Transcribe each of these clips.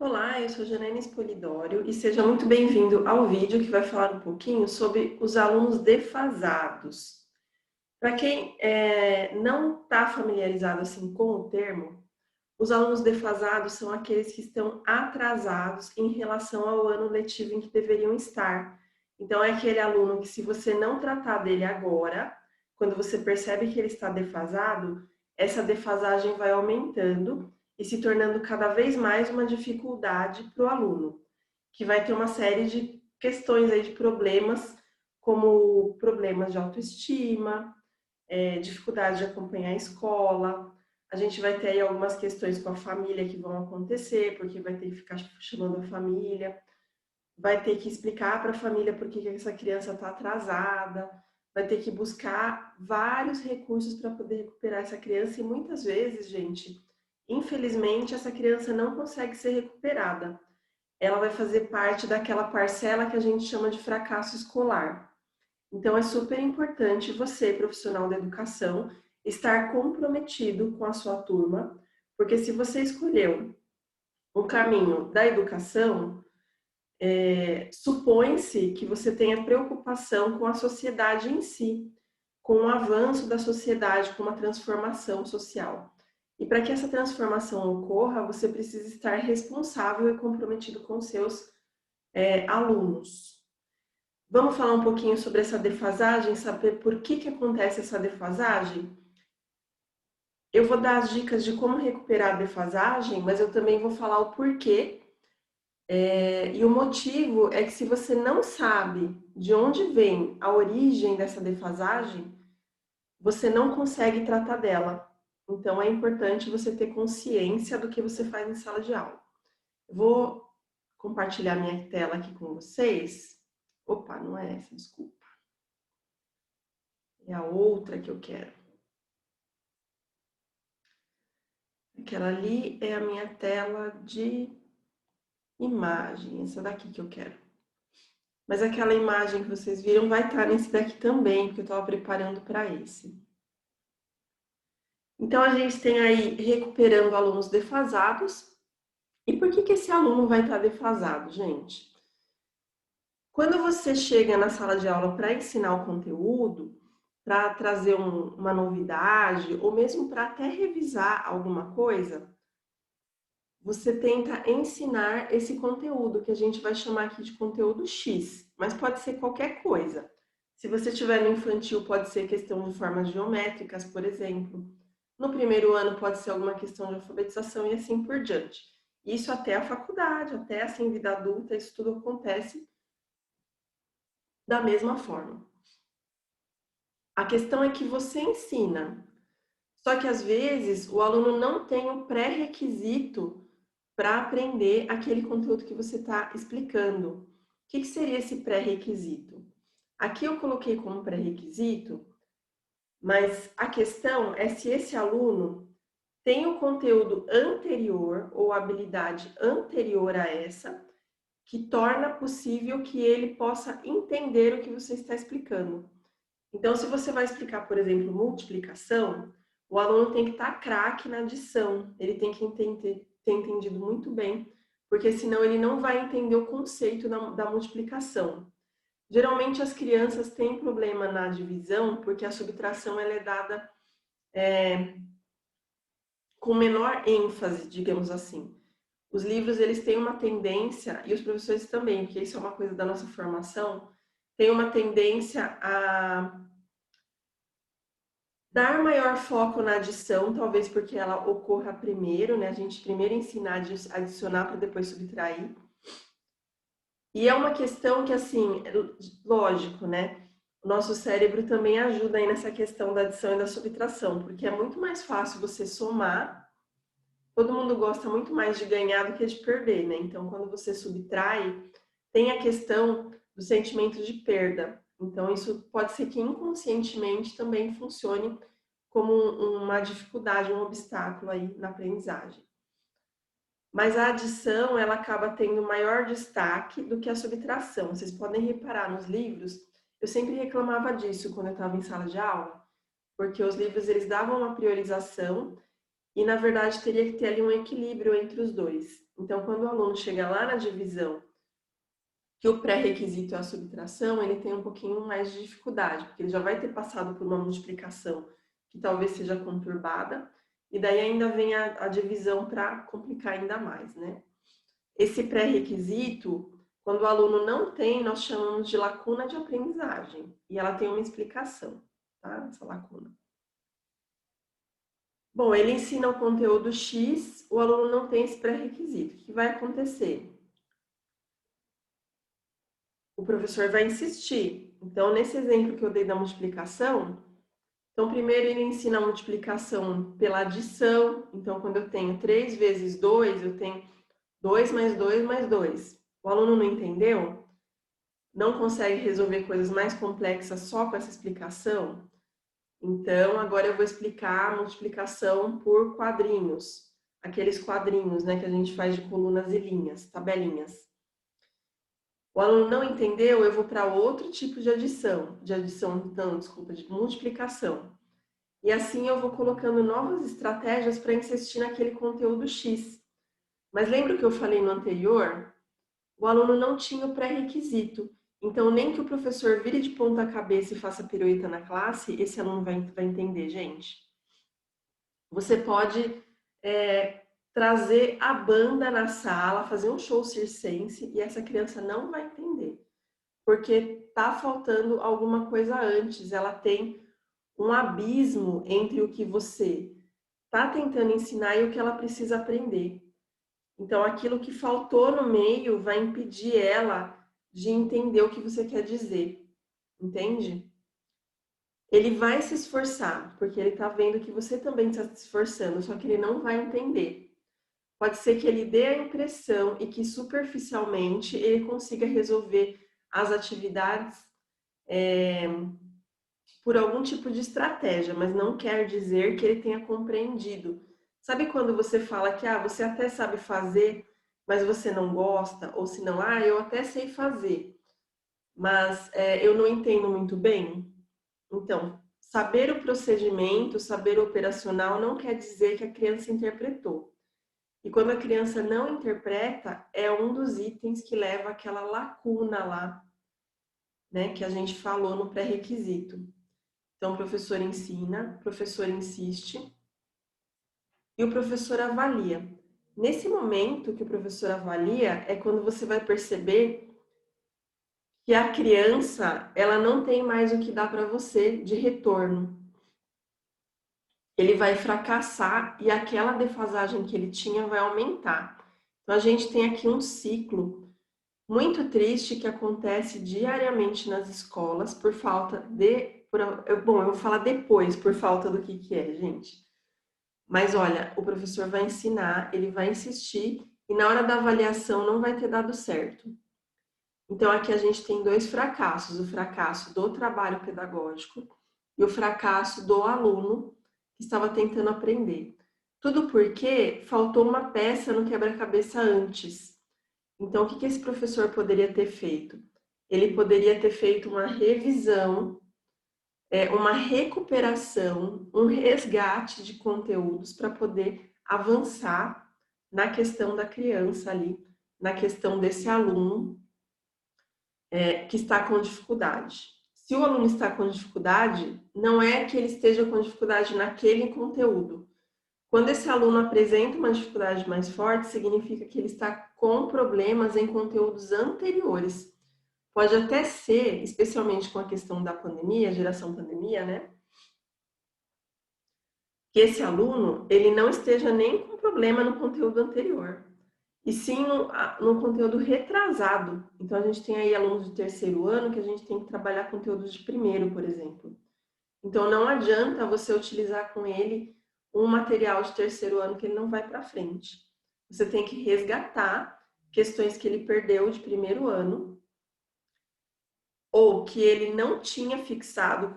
Olá, eu sou Janaína Spolidório e seja muito bem-vindo ao vídeo que vai falar um pouquinho sobre os alunos defasados. Para quem não está familiarizado assim com o termo, os alunos defasados são aqueles que estão atrasados em relação ao ano letivo em que deveriam estar. Então, é aquele aluno que, se você não tratar dele agora, quando você percebe que ele está defasado, essa defasagem vai aumentando e se tornando cada vez mais uma dificuldade para o aluno, que vai ter uma série de questões aí de problemas, como problemas de autoestima, dificuldade de acompanhar a escola. A gente vai ter aí algumas questões com a família que vão acontecer, porque vai ter que ficar chamando a família, vai ter que explicar para a família por que essa criança está atrasada, vai ter que buscar vários recursos para poder recuperar essa criança e muitas vezes, gente, infelizmente, essa criança não consegue ser recuperada. Ela vai fazer parte daquela parcela que a gente chama de fracasso escolar. Então, é super importante você, profissional da educação, estar comprometido com a sua turma, porque se você escolheu o caminho da educação, supõe-se que você tenha preocupação com a sociedade em si, com o avanço da sociedade, com uma transformação social. E para que essa transformação ocorra, você precisa estar responsável e comprometido com seus alunos. Vamos falar um pouquinho sobre essa defasagem, saber por que acontece essa defasagem? Eu vou dar as dicas de como recuperar a defasagem, mas eu também vou falar o porquê. E o motivo é que, se você não sabe de onde vem a origem dessa defasagem, você não consegue tratar dela. Então, é importante você ter consciência do que você faz em sala de aula. Eu vou compartilhar minha tela aqui com vocês. Opa, não é essa, desculpa. É a outra que eu quero. Aquela ali é a minha tela de imagem, essa daqui que eu quero. Mas aquela imagem que vocês viram vai estar nesse daqui também, porque eu estava preparando para esse. Então, a gente tem aí recuperando alunos defasados. E por que esse aluno vai estar defasado, gente? Quando você chega na sala de aula para ensinar o conteúdo, para trazer uma novidade, ou mesmo para até revisar alguma coisa, você tenta ensinar esse conteúdo, que a gente vai chamar aqui de conteúdo X, mas pode ser qualquer coisa. Se você estiver no infantil, pode ser questão de formas geométricas, por exemplo. No primeiro ano, pode ser alguma questão de alfabetização e assim por diante. Isso até a faculdade, até assim, vida adulta, isso tudo acontece da mesma forma. A questão é que você ensina, só que às vezes o aluno não tem o pré-requisito para aprender aquele conteúdo que você está explicando. O que seria esse pré-requisito? Aqui eu coloquei como pré-requisito, mas a questão é se esse aluno tem o conteúdo anterior ou habilidade anterior a essa, que torna possível que ele possa entender o que você está explicando. Então, se você vai explicar, por exemplo, multiplicação, o aluno tem que estar craque na adição, ele tem que ter entendido muito bem, porque senão ele não vai entender o conceito da multiplicação. Geralmente as crianças têm problema na divisão, porque a subtração ela é dada com menor ênfase, digamos assim. Os livros eles têm uma tendência, e os professores também, porque isso é uma coisa da nossa formação, tem uma tendência a dar maior foco na adição, talvez porque ela ocorra primeiro, né? A gente primeiro ensina a adicionar para depois subtrair. E é uma questão que, assim, lógico, né? O nosso cérebro também ajuda aí nessa questão da adição e da subtração, porque é muito mais fácil você somar. Todo mundo gosta muito mais de ganhar do que de perder, né? Então, quando você subtrai, tem a questão do sentimento de perda. Então, isso pode ser que inconscientemente também funcione como uma dificuldade, um obstáculo aí na aprendizagem. Mas a adição, ela acaba tendo maior destaque do que a subtração. Vocês podem reparar nos livros, eu sempre reclamava disso quando eu estava em sala de aula, porque os livros eles davam uma priorização e na verdade teria que ter ali um equilíbrio entre os dois. Então, quando o aluno chega lá na divisão, que o pré-requisito é a subtração, ele tem um pouquinho mais de dificuldade, porque ele já vai ter passado por uma multiplicação que talvez seja conturbada, e daí ainda vem a divisão para complicar ainda mais, né? Esse pré-requisito, quando o aluno não tem, nós chamamos de lacuna de aprendizagem, e ela tem uma explicação, tá? Essa lacuna. Bom, ele ensina o conteúdo X, o aluno não tem esse pré-requisito. O que vai acontecer? O professor vai insistir. Então, nesse exemplo que eu dei da multiplicação, então primeiro ele ensina a multiplicação pela adição. Então, quando eu tenho 3 vezes 2, eu tenho 2 mais 2 mais 2. O aluno não entendeu? Não consegue resolver coisas mais complexas só com essa explicação? Então, agora eu vou explicar a multiplicação por quadrinhos. Aqueles quadrinhos, né, que a gente faz de colunas e linhas, tabelinhas. O aluno não entendeu, eu vou para outro tipo de adição, não, desculpa, de multiplicação. E assim eu vou colocando novas estratégias para insistir naquele conteúdo X. Mas lembra que eu falei no anterior? O aluno não tinha o pré-requisito. Então, nem que o professor vire de ponta cabeça e faça pirueta na classe, esse aluno vai entender, gente. Você pode trazer a banda na sala, fazer um show circense e essa criança não vai entender. Porque tá faltando alguma coisa antes. Ela tem um abismo entre o que você está tentando ensinar e o que ela precisa aprender. Então, aquilo que faltou no meio vai impedir ela de entender o que você quer dizer, entende? Ele vai se esforçar, porque ele está vendo que você também está se esforçando, só que ele não vai entender. Pode ser que ele dê a impressão e que superficialmente ele consiga resolver as atividades por algum tipo de estratégia, mas não quer dizer que ele tenha compreendido. Sabe quando você fala que você até sabe fazer, mas você não gosta? Ou se não, eu até sei fazer, mas eu não entendo muito bem? Então, saber o procedimento, saber o operacional não quer dizer que a criança interpretou. E quando a criança não interpreta, é um dos itens que leva àquela lacuna lá, né, que a gente falou no pré-requisito. Então, o professor ensina, o professor insiste e o professor avalia. Nesse momento que o professor avalia, é quando você vai perceber que a criança, ela não tem mais o que dar para você de retorno. Ele vai fracassar e aquela defasagem que ele tinha vai aumentar. Então, a gente tem aqui um ciclo muito triste que acontece diariamente nas escolas por falta de... Bom, eu vou falar depois por falta do que é, gente. Mas olha, o professor vai ensinar, ele vai insistir e na hora da avaliação não vai ter dado certo. Então aqui a gente tem dois fracassos, o fracasso do trabalho pedagógico e o fracasso do aluno que estava tentando aprender. Tudo porque faltou uma peça no quebra-cabeça antes. Então o que esse professor poderia ter feito? Ele poderia ter feito uma revisão, uma recuperação, um resgate de conteúdos para poder avançar na questão da criança ali, na questão desse aluno que está com dificuldade. Se o aluno está com dificuldade, não é que ele esteja com dificuldade naquele conteúdo. Quando esse aluno apresenta uma dificuldade mais forte, significa que ele está com problemas em conteúdos anteriores. Pode até ser, especialmente com a questão da pandemia, geração pandemia, né? Que esse aluno, ele não esteja nem com problema no conteúdo anterior, e sim no conteúdo retrasado. Então, a gente tem aí alunos de terceiro ano que a gente tem que trabalhar conteúdos de primeiro, por exemplo. Então, não adianta você utilizar com ele um material de terceiro ano que ele não vai para frente. Você tem que resgatar questões que ele perdeu de primeiro ano ou que ele não tinha fixado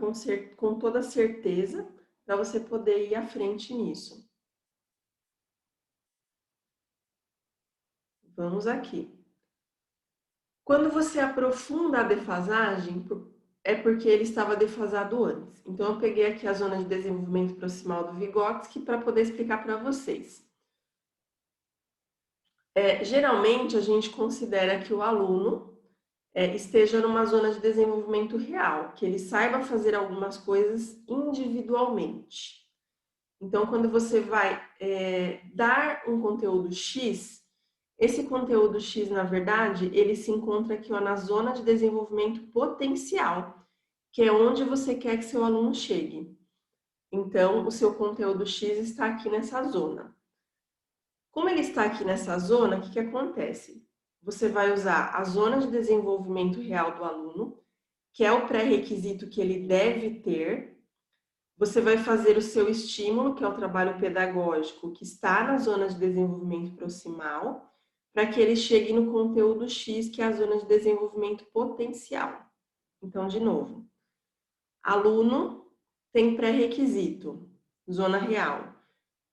com toda certeza para você poder ir à frente nisso. Vamos aqui. Quando você aprofunda a defasagem, é porque ele estava defasado antes. Então, eu peguei aqui a zona de desenvolvimento proximal do Vygotsky para poder explicar para vocês. Geralmente, a gente considera que o aluno esteja numa zona de desenvolvimento real, que ele saiba fazer algumas coisas individualmente. Então, quando você vai dar um conteúdo X, esse conteúdo X, na verdade, ele se encontra aqui ó, na zona de desenvolvimento potencial, que é onde você quer que seu aluno chegue. Então, o seu conteúdo X está aqui nessa zona. Como ele está aqui nessa zona, o que acontece? Você vai usar a zona de desenvolvimento real do aluno, que é o pré-requisito que ele deve ter. Você vai fazer o seu estímulo, que é o trabalho pedagógico, que está na zona de desenvolvimento proximal, para que ele chegue no conteúdo X, que é a zona de desenvolvimento potencial. Então, de novo, aluno tem pré-requisito, zona real.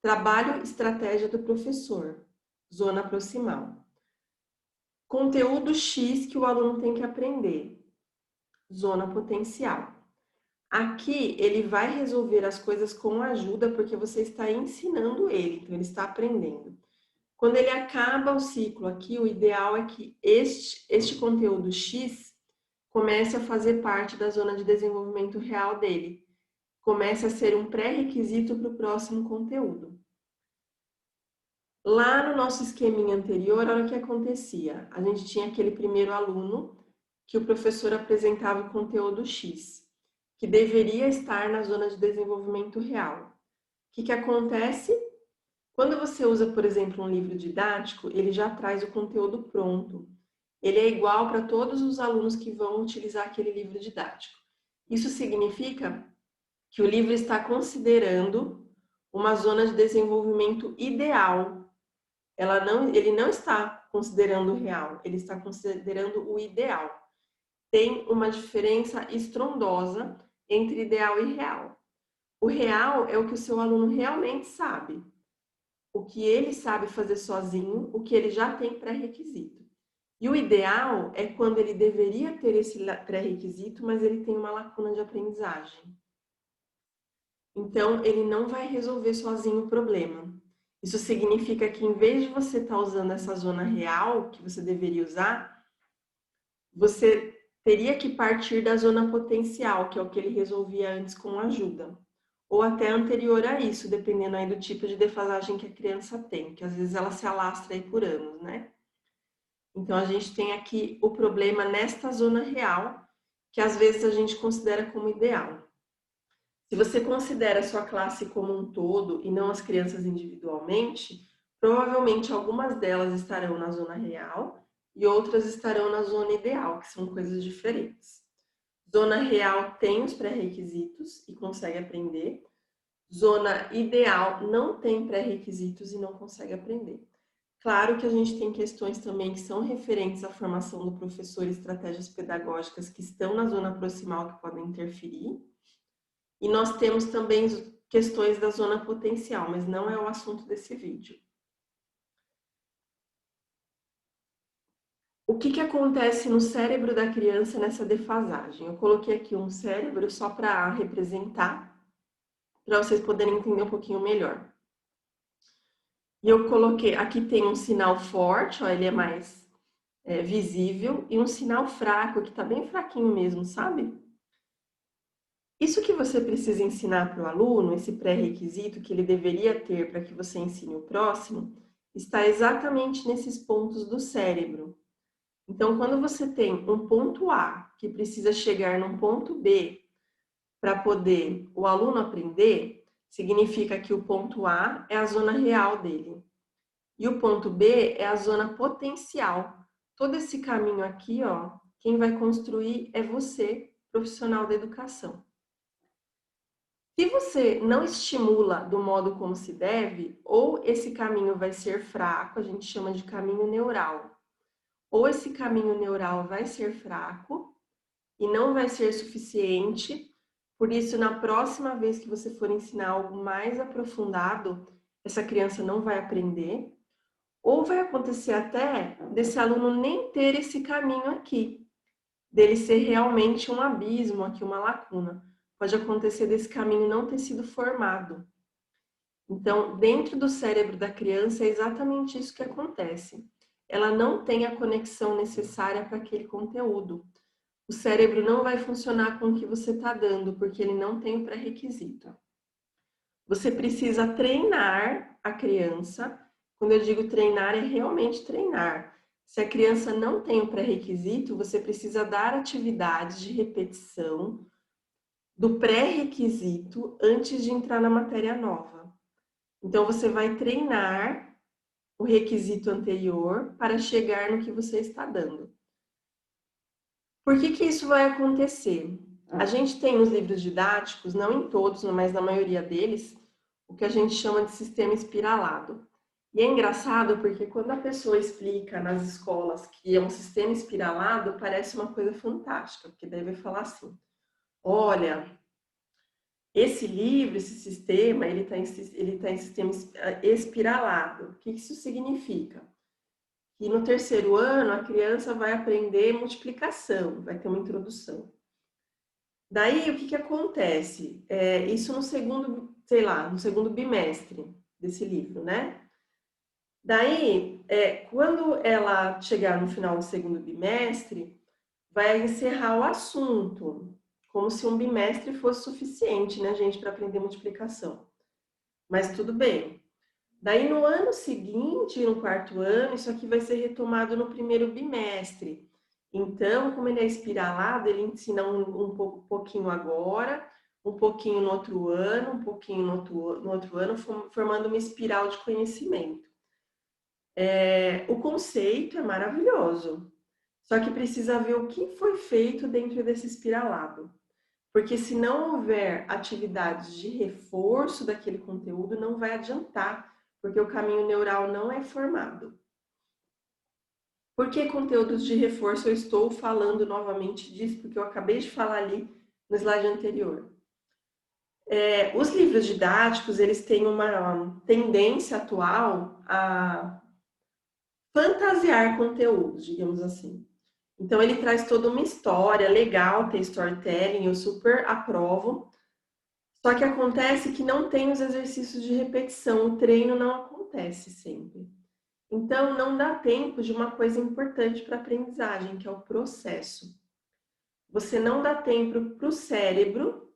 Trabalho, estratégia do professor, zona proximal. Conteúdo X que o aluno tem que aprender, zona potencial. Aqui ele vai resolver as coisas com ajuda porque você está ensinando ele, então ele está aprendendo. Quando ele acaba o ciclo aqui, o ideal é que este conteúdo X comece a fazer parte da zona de desenvolvimento real dele. Comece a ser um pré-requisito para o próximo conteúdo. Lá no nosso esqueminha anterior, olha o que acontecia. A gente tinha aquele primeiro aluno que o professor apresentava o conteúdo X, que deveria estar na zona de desenvolvimento real. O que acontece? Quando você usa, por exemplo, um livro didático, ele já traz o conteúdo pronto. Ele é igual para todos os alunos que vão utilizar aquele livro didático. Isso significa que o livro está considerando uma zona de desenvolvimento ideal. Ele não está considerando o real, ele está considerando o ideal. Tem uma diferença estrondosa entre ideal e real. O real é o que o seu aluno realmente sabe, o que ele sabe fazer sozinho, o que ele já tem pré-requisito. E o ideal é quando ele deveria ter esse pré-requisito, mas ele tem uma lacuna de aprendizagem. Então, ele não vai resolver sozinho o problema. Isso significa que, em vez de você estar usando essa zona real, que você deveria usar, você teria que partir da zona potencial, que é o que ele resolvia antes com ajuda. Ou até anterior a isso, dependendo aí do tipo de defasagem que a criança tem, que às vezes ela se alastra aí por anos, né? Então, a gente tem aqui o problema nesta zona real, que às vezes a gente considera como ideal. Se você considera a sua classe como um todo e não as crianças individualmente, provavelmente algumas delas estarão na zona real e outras estarão na zona ideal, que são coisas diferentes. Zona real tem os pré-requisitos e consegue aprender. Zona ideal não tem pré-requisitos e não consegue aprender. Claro que a gente tem questões também que são referentes à formação do professor e estratégias pedagógicas que estão na zona proximal que podem interferir. E nós temos também questões da zona potencial, mas não é o assunto desse vídeo. O que acontece no cérebro da criança nessa defasagem? Eu coloquei aqui um cérebro só para representar, para vocês poderem entender um pouquinho melhor. E eu coloquei, aqui tem um sinal forte, ó, ele é mais visível, e um sinal fraco, que está bem fraquinho mesmo, sabe? Isso que você precisa ensinar para o aluno, esse pré-requisito que ele deveria ter para que você ensine o próximo, está exatamente nesses pontos do cérebro. Então, quando você tem um ponto A que precisa chegar num ponto B para poder o aluno aprender, significa que o ponto A é a zona real dele. E o ponto B é a zona potencial. Todo esse caminho aqui, ó, quem vai construir é você, profissional da educação. Se você não estimula do modo como se deve, ou esse caminho vai ser fraco, a gente chama de caminho neural, ou esse caminho neural vai ser fraco e não vai ser suficiente, por isso, na próxima vez que você for ensinar algo mais aprofundado, essa criança não vai aprender, ou vai acontecer até desse aluno nem ter esse caminho aqui. dele ser realmente um abismo aqui, uma lacuna. Pode acontecer desse caminho não ter sido formado. Então, dentro do cérebro da criança é exatamente isso que acontece. Ela não tem a conexão necessária para aquele conteúdo. O cérebro não vai funcionar com o que você está dando, porque ele não tem o pré-requisito. Você precisa treinar a criança. Quando eu digo treinar, é realmente treinar. Se a criança não tem o pré-requisito, você precisa dar atividades de repetição do pré-requisito antes de entrar na matéria nova. Então, você vai treinar o requisito anterior para chegar no que você está dando. Por que que isso vai acontecer? A gente tem nos livros didáticos, não em todos, mas na maioria deles, o que a gente chama de sistema espiralado. E é engraçado porque quando a pessoa explica nas escolas que é um sistema espiralado, parece uma coisa fantástica, porque daí vai falar assim, olha, esse livro, esse sistema, ele tá em sistema espiralado. O que isso significa? Que no terceiro ano a criança vai aprender multiplicação, vai ter uma introdução. Daí, o que que acontece? Isso no segundo, sei lá, no segundo bimestre desse livro, né? Daí, quando ela chegar no final do segundo bimestre, vai encerrar o assunto, como se um bimestre fosse suficiente, né, gente, para aprender multiplicação. Mas tudo bem. Daí, no ano seguinte, no quarto ano, isso aqui vai ser retomado no primeiro bimestre. Então, como ele é espiralado, ele ensina um pouquinho agora, um pouquinho no outro ano, um pouquinho no outro ano, formando uma espiral de conhecimento. O conceito é maravilhoso, só que precisa ver o que foi feito dentro desse espiralado. Porque se não houver atividades de reforço daquele conteúdo, não vai adiantar, porque o caminho neural não é formado. Por que conteúdos de reforço? Eu estou falando novamente disso, porque eu acabei de falar ali no slide anterior. Os livros didáticos, eles têm uma tendência atual a fantasiar conteúdos, digamos assim. Então, ele traz toda uma história, legal ter storytelling, eu super aprovo. Só que acontece que não tem os exercícios de repetição, o treino não acontece sempre. Então, não dá tempo de uma coisa importante para a aprendizagem, que é o processo. Você não dá tempo para o cérebro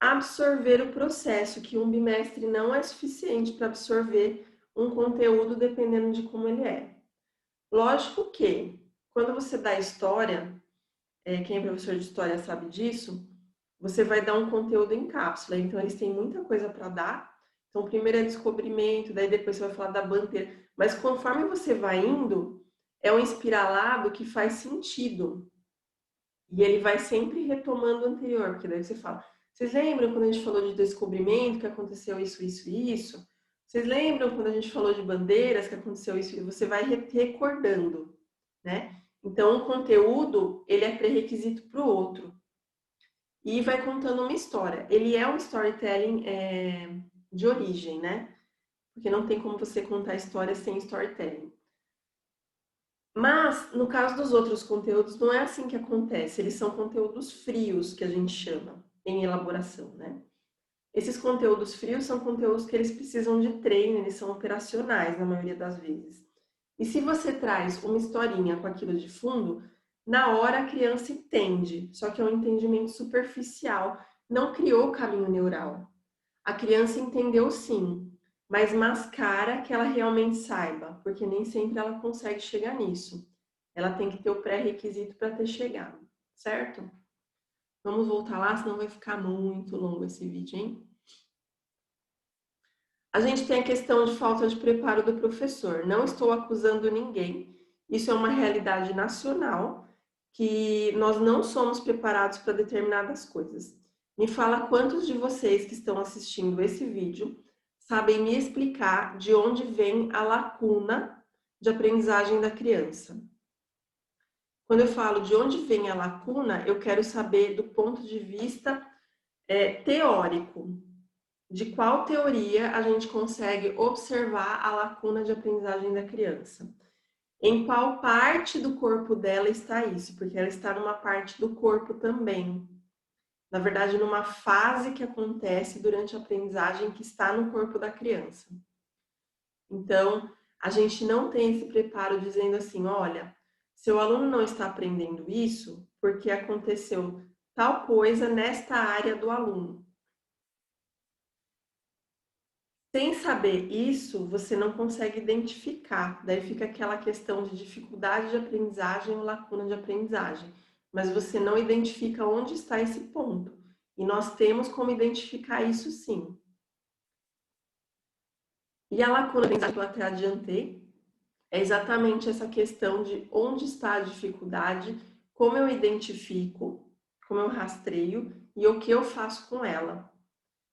absorver o processo, que um bimestre não é suficiente para absorver um conteúdo dependendo de como ele é. Lógico que, quando você dá história, quem é professor de história sabe disso, você vai dar um conteúdo em cápsula. Então, eles têm muita coisa para dar. Então, primeiro é descobrimento, daí depois você vai falar da bandeira. Mas conforme você vai indo, é um espiralado que faz sentido. E ele vai sempre retomando o anterior, porque daí você fala, vocês lembram quando a gente falou de descobrimento, que aconteceu isso, isso e isso? Vocês lembram quando a gente falou de bandeiras, que aconteceu isso? E você vai recordando, né? Então, o conteúdo, ele é pré-requisito para o outro. E vai contando uma história. Ele é um storytelling de origem, né? Porque não tem como você contar história sem storytelling. Mas, no caso dos outros conteúdos, não é assim que acontece. Eles são conteúdos frios, que a gente chama, em elaboração, né? Esses conteúdos frios são conteúdos que eles precisam de treino, eles são operacionais na maioria das vezes. E se você traz uma historinha com aquilo de fundo, na hora a criança entende, só que é um entendimento superficial, não criou o caminho neural. A criança entendeu sim, mas mascara que ela realmente saiba, porque nem sempre ela consegue chegar nisso. Ela tem que ter o pré-requisito para ter chegado, certo? Vamos voltar lá, senão vai ficar muito longo esse vídeo, hein? A gente tem a questão de falta de preparo do professor. Não estou acusando ninguém. Isso é uma realidade nacional, que nós não somos preparados para determinadas coisas. Me fala quantos de vocês que estão assistindo esse vídeo sabem me explicar de onde vem a lacuna de aprendizagem da criança. Quando eu falo de onde vem a lacuna, eu quero saber do ponto de vista teórico. De qual teoria a gente consegue observar a lacuna de aprendizagem da criança? Em qual parte do corpo dela está isso? Porque ela está numa parte do corpo também. Na verdade, numa fase que acontece durante a aprendizagem que está no corpo da criança. Então, a gente não tem esse preparo dizendo assim, olha, seu aluno não está aprendendo isso porque aconteceu tal coisa nesta área do aluno. Sem saber isso, você não consegue identificar. Daí fica aquela questão de dificuldade de aprendizagem ou lacuna de aprendizagem. Mas você não identifica onde está esse ponto. E nós temos como identificar isso sim. E a lacuna de aprendizagem que eu até adiantei é exatamente essa questão de onde está a dificuldade, como eu identifico, como eu rastreio e o que eu faço com ela.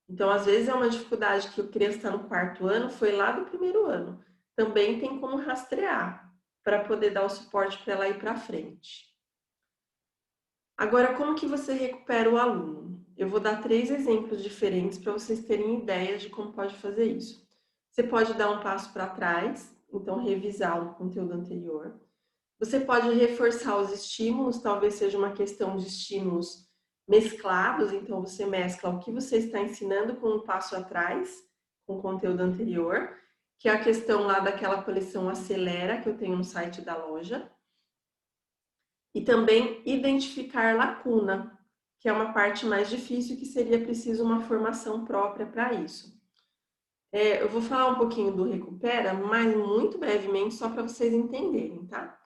Então, às vezes é uma dificuldade que o criança está no quarto ano, foi lá do primeiro ano. Também tem como rastrear, para poder dar o suporte para ela ir para frente. Agora, como que você recupera o aluno? Eu vou dar 3 exemplos diferentes para vocês terem ideia de como pode fazer isso. Você pode dar um passo para trás, então revisar o conteúdo anterior. Você pode reforçar os estímulos, talvez seja uma questão de estímulos mesclados, então você mescla o que você está ensinando com um passo atrás, com o conteúdo anterior, que é a questão lá daquela coleção Acelera, que eu tenho no site da loja. E também identificar lacuna, que é uma parte mais difícil, que seria preciso uma formação própria para isso. Eu vou falar um pouquinho do Recupera, mas muito brevemente, só para vocês entenderem, tá?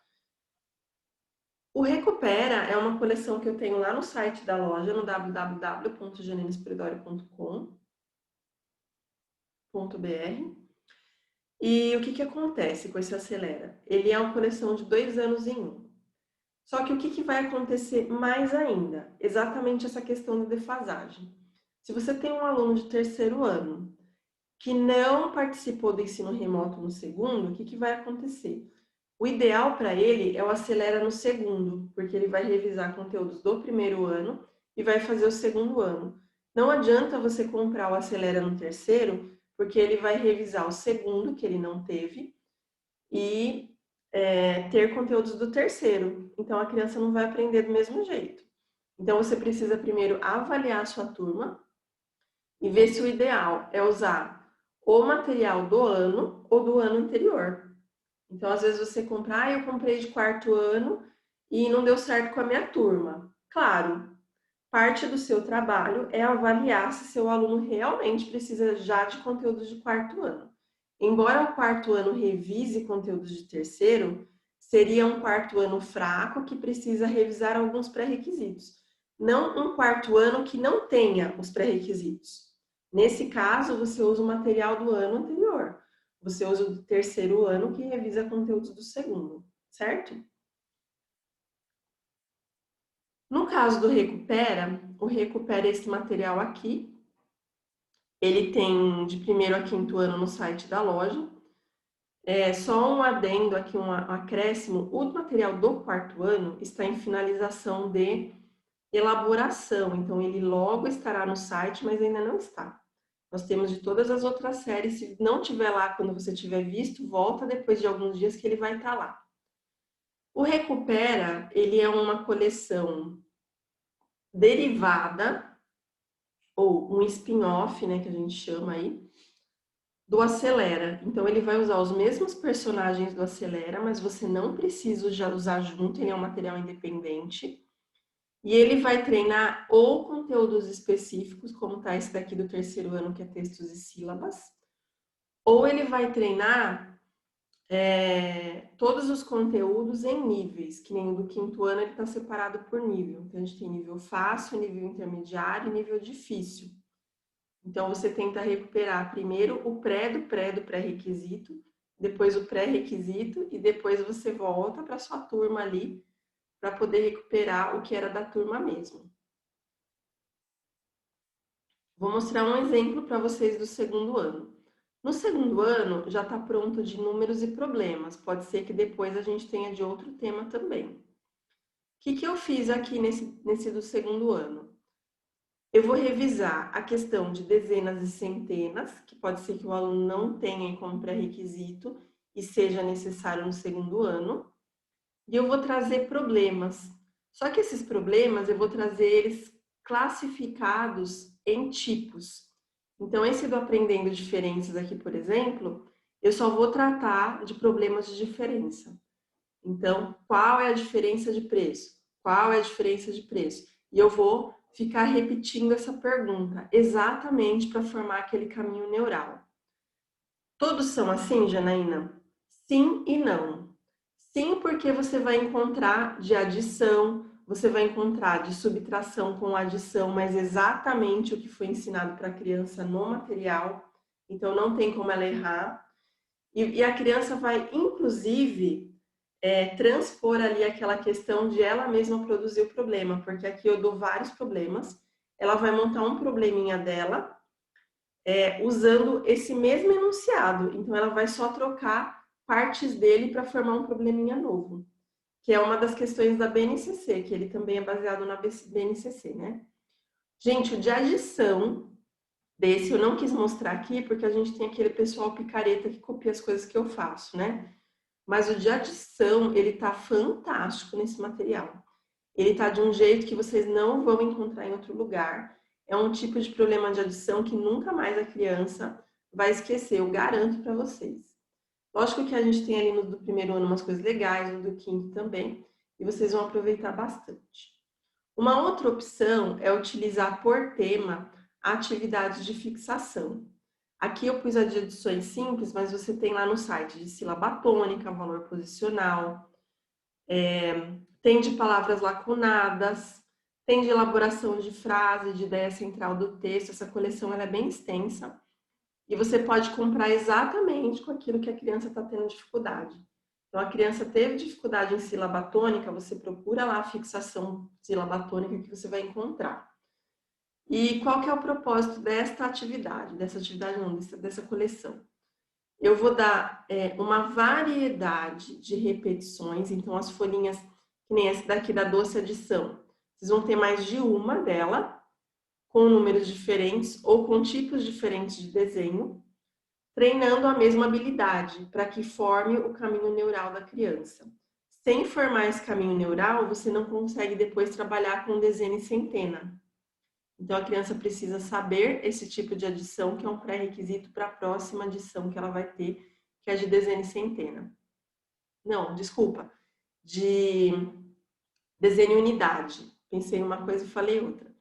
O Recupera é uma coleção que eu tenho lá no site da loja, no www.janinespiridório.com.br. E o que acontece com esse Acelera? Ele é uma coleção de 2 anos em um. Só que o que vai acontecer mais ainda? Exatamente essa questão de defasagem. Se você tem um aluno de terceiro ano que não participou do ensino remoto no segundo, o que vai acontecer? O ideal para ele é o Acelera no segundo, porque ele vai revisar conteúdos do primeiro ano e vai fazer o segundo ano. Não adianta você comprar o Acelera no terceiro, porque ele vai revisar o segundo, que ele não teve, e ter conteúdos do terceiro. Então, a criança não vai aprender do mesmo jeito. Então, você precisa primeiro avaliar a sua turma e ver se o ideal é usar o material do ano ou do ano anterior. Então, às vezes você compra, eu comprei de quarto ano e não deu certo com a minha turma. Claro, parte do seu trabalho é avaliar se seu aluno realmente precisa já de conteúdos de quarto ano. Embora o quarto ano revise conteúdos de terceiro, seria um quarto ano fraco que precisa revisar alguns pré-requisitos. Não um quarto ano que não tenha os pré-requisitos. Nesse caso, você usa o material do ano anterior. Você usa o do terceiro ano que revisa conteúdos do segundo, certo? No caso do Recupera, o Recupera é esse material aqui. Ele tem de primeiro a quinto ano no site da loja. Só um adendo aqui, um acréscimo. O material do quarto ano está em finalização de elaboração. Então, ele logo estará no site, mas ainda não está. Nós temos de todas as outras séries. Se não tiver lá quando você tiver visto, volta depois de alguns dias que ele vai estar lá. O Recupera, ele é uma coleção derivada, ou um spin-off, né, que a gente chama aí, do Acelera. Então, ele vai usar os mesmos personagens do Acelera, mas você não precisa já usar junto, ele é um material independente. E ele vai treinar ou conteúdos específicos, como tá esse daqui do terceiro ano, que é textos e sílabas, ou ele vai treinar todos os conteúdos em níveis, que nem o do quinto ano ele está separado por nível. Então, a gente tem nível fácil, nível intermediário e nível difícil. Então, você tenta recuperar primeiro o pré do pré-requisito, depois o pré-requisito e depois você volta para sua turma ali para poder recuperar o que era da turma mesmo. Vou mostrar um exemplo para vocês do segundo ano. No segundo ano, já está pronto de números e problemas. Pode ser que depois a gente tenha de outro tema também. O que eu fiz aqui nesse do segundo ano? Eu vou revisar a questão de dezenas e centenas, que pode ser que o aluno não tenha como pré-requisito, e seja necessário no segundo ano. E eu vou trazer problemas. Só que esses problemas eu vou trazer eles classificados em tipos. Então, esse do aprendendo diferenças aqui, por exemplo, eu só vou tratar de problemas de diferença. Então, qual é a diferença de preço? Qual é a diferença de preço? E eu vou ficar repetindo essa pergunta exatamente para formar aquele caminho neural. Todos são assim, Janaína? Sim e não. Sim, porque você vai encontrar de adição, você vai encontrar de subtração com adição, mas exatamente o que foi ensinado para a criança no material. Então, não tem como ela errar. E a criança vai, inclusive, transpor ali aquela questão de ela mesma produzir o problema, porque aqui eu dou vários problemas. Ela vai montar um probleminha dela, usando esse mesmo enunciado. Então, ela vai só trocar partes dele para formar um probleminha novo, que é uma das questões da BNCC, que ele também é baseado na BNCC, né? Gente, o de adição desse eu não quis mostrar aqui, porque a gente tem aquele pessoal picareta que copia as coisas que eu faço, né? Mas o de adição, ele tá fantástico nesse material. Ele tá de um jeito que vocês não vão encontrar em outro lugar. É um tipo de problema de adição que nunca mais a criança vai esquecer, eu garanto para vocês. Lógico que a gente tem ali no do primeiro ano umas coisas legais, no do quinto também, e vocês vão aproveitar bastante. Uma outra opção é utilizar por tema atividades de fixação. Aqui eu pus a de adições simples, mas você tem lá no site de sílaba tônica, valor posicional, tem de palavras lacunadas, tem de elaboração de frase, de ideia central do texto. Essa coleção ela é bem extensa e você pode comprar exatamente com aquilo que a criança está tendo dificuldade. Então, a criança teve dificuldade em sílaba tônica, você procura lá a fixação sílaba tônica que você vai encontrar. E qual que é o propósito dessa atividade não, dessa coleção? Eu vou dar uma variedade de repetições, então as folhinhas, que nem essa daqui da doce adição, vocês vão ter mais de uma dela, com números diferentes ou com tipos diferentes de desenho, treinando a mesma habilidade, para que forme o caminho neural da criança. Sem formar esse caminho neural, você não consegue depois trabalhar com dezena e centena. Então, a criança precisa saber esse tipo de adição, que é um pré-requisito para a próxima adição que ela vai ter, que é de dezena e centena. Não, desculpa, de dezena e unidade. Pensei em uma coisa e falei outra.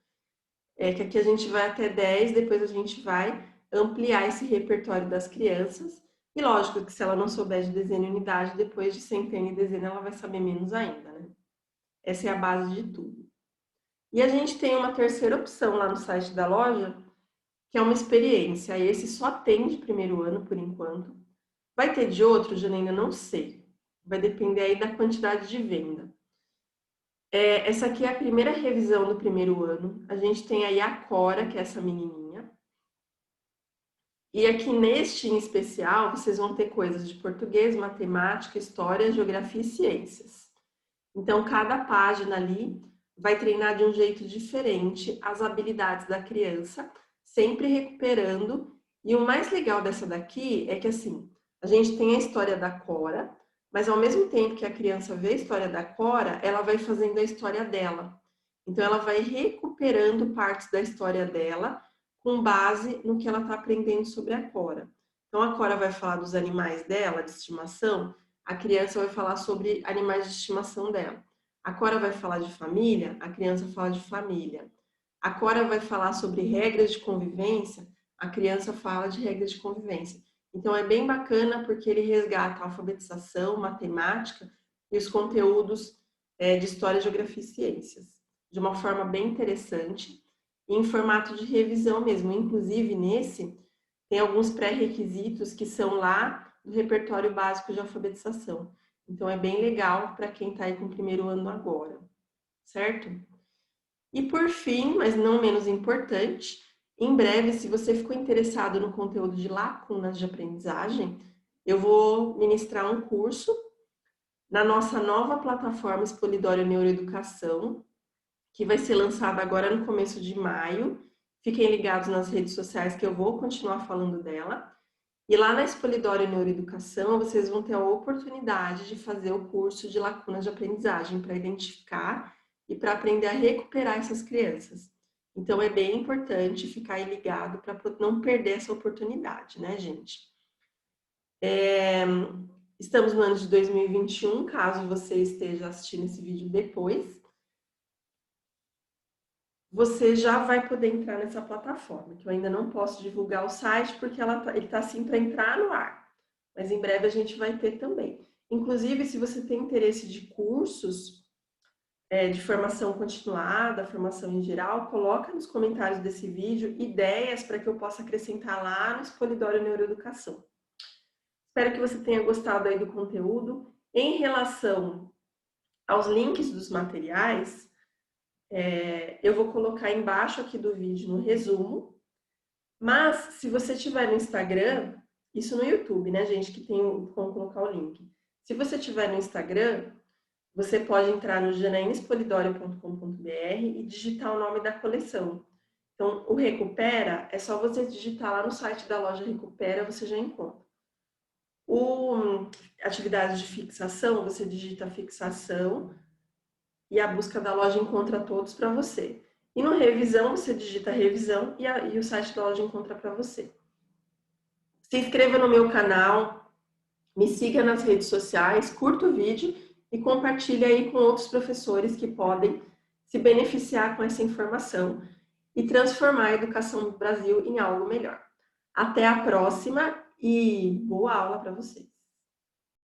É que aqui a gente vai até 10, depois a gente vai ampliar esse repertório das crianças. E lógico que se ela não souber de dezena e unidade, depois de centena e dezena ela vai saber menos ainda, né? Essa é a base de tudo. E a gente tem uma terceira opção lá no site da loja, que é uma experiência. Esse só tem de primeiro ano, por enquanto. Vai ter de outros, eu ainda não sei. Vai depender aí da quantidade de venda. Essa aqui é a primeira revisão do primeiro ano. A gente tem aí a Cora, que é essa menininha. E aqui neste em especial, vocês vão ter coisas de português, matemática, história, geografia e ciências. Então, cada página ali vai treinar de um jeito diferente as habilidades da criança, sempre recuperando. E o mais legal dessa daqui é que, assim, a gente tem a história da Cora, mas ao mesmo tempo que a criança vê a história da Cora, ela vai fazendo a história dela. Então, ela vai recuperando partes da história dela com base no que ela está aprendendo sobre a Cora. Então, a Cora vai falar dos animais dela, de estimação, a criança vai falar sobre animais de estimação dela. A Cora vai falar de família, a criança fala de família. A Cora vai falar sobre regras de convivência, a criança fala de regras de convivência. Então, é bem bacana porque ele resgata a alfabetização, matemática e os conteúdos de história, geografia e ciências, de uma forma bem interessante, em formato de revisão mesmo. Inclusive, nesse, tem alguns pré-requisitos que são lá do repertório básico de alfabetização. Então, é bem legal para quem está aí com o primeiro ano agora, certo? E por fim, mas não menos importante, em breve, se você ficou interessado no conteúdo de lacunas de aprendizagem, eu vou ministrar um curso na nossa nova plataforma Expolidório Neuroeducação, que vai ser lançada agora no começo de maio. Fiquem ligados nas redes sociais que eu vou continuar falando dela. E lá na Expolidora Neuroeducação, vocês vão ter a oportunidade de fazer o curso de lacunas de aprendizagem para identificar e para aprender a recuperar essas crianças. Então, é bem importante ficar aí ligado para não perder essa oportunidade, né, gente? Estamos no ano de 2021, caso você esteja assistindo esse vídeo depois. Você já vai poder entrar nessa plataforma, que eu ainda não posso divulgar o site, porque ele está assim para entrar no ar. Mas em breve a gente vai ter também. Inclusive, se você tem interesse de cursos, de formação continuada, formação em geral, coloca nos comentários desse vídeo ideias para que eu possa acrescentar lá no Expolidora Neuroeducação. Espero que você tenha gostado aí do conteúdo. Em relação aos links dos materiais, eu vou colocar embaixo aqui do vídeo no resumo, mas se você tiver no Instagram, isso no YouTube, né, gente, que tem como colocar o link. Se você tiver no Instagram, você pode entrar no janaínespolidoria.com.br e digitar o nome da coleção. Então, o Recupera, é só você digitar lá no site da loja Recupera, você já encontra. Atividades de fixação, você digita fixação e a busca da loja encontra todos para você. E no revisão, você digita revisão e o site da loja encontra para você. Se inscreva no meu canal, me siga nas redes sociais, curta o vídeo e compartilhe aí com outros professores que podem se beneficiar com essa informação e transformar a educação do Brasil em algo melhor. Até a próxima e boa aula para vocês!